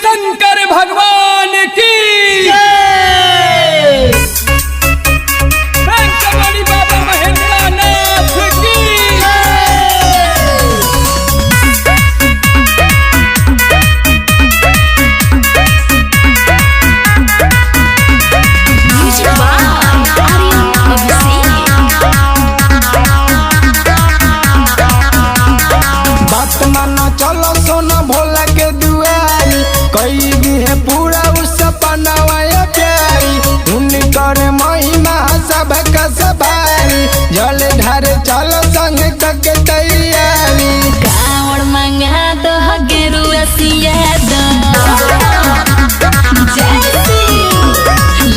शंकर भगवान की शंकरमणि बाबा महेंद्र नाथ की बात माना चलो सोना भोला के दुआरी कई भी है पूरा उस सपनावा प्यारी उनकर महिमा सब का सवारी जल ढारे चलो संग के तैयारी कावड़ मंगा दो गेरुआ सिया दो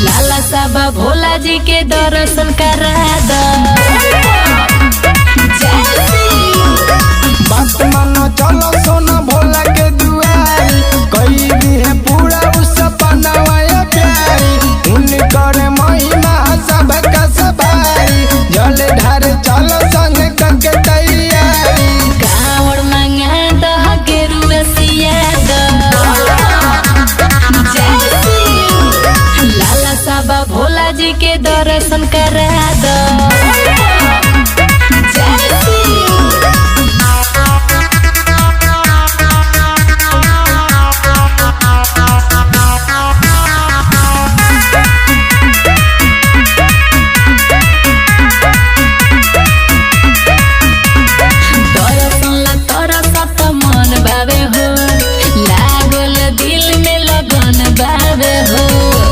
लाला साबा भोला जी के दर्शन करा दो बात मानो चलो सोना भोला के दुआरी कई भी है पूरा उस सपनावा प्यारी उनकर महिमा सब का सवारी जल ढारे चलो संग के तैयारी कावड़ मंगा दो गेरुआ सिया दो लाला साबा भोला जी के दर्शन करा दो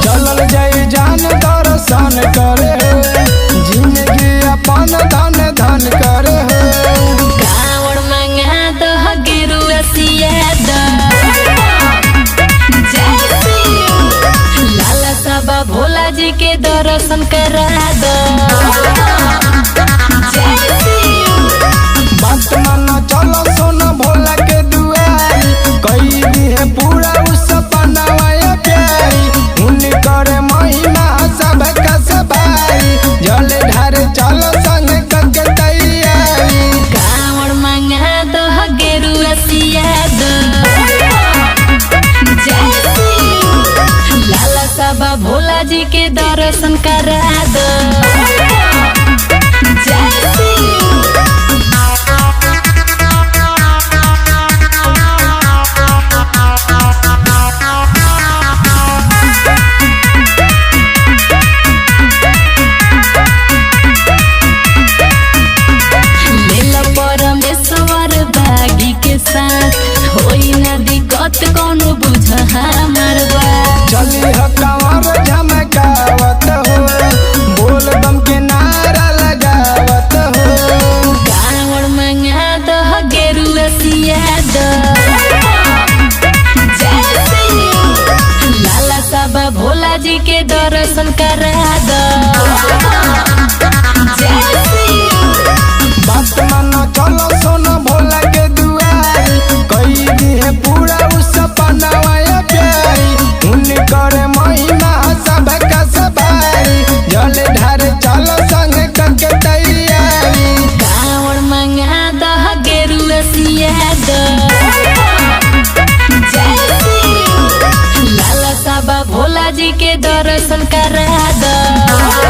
चलल जाई जान दर्शन करे हो जिंदगी अपन धन धन करे हो कावड़ मंगा दो गेरुआ सिया दो लाला साबा भोला जी के दर्शन करा दो बात माना चलो सोना भोला के दुआरी कई भी है पूरा उस सपनावा प्यारी उनकर महिमा सब का सवारी जल ढारे चलो संग के तैयारी कावड़ मंगा दो गेरुआ सिया दो लाला साबा भोला जी के दर्शन करा दो कौन बुझ हमार बात चली ह कंवर झमकावत हो बोल बम के नारा लगावत हो कावड़ मंगा दो गेरुआ सिया दो लाला साबा भोला जी के दर्शन करा दो बात मानो चलो सोना भोला के दुआरी कई भी है पूरा उस सपनावा प्यारी उनकर महिमा सब का सवारी जल ढारे चलो संग के तैयारी कावड़ मंगा दो गेरुआ सिया दो लाला साबा भोला जी के दर्शन करा दो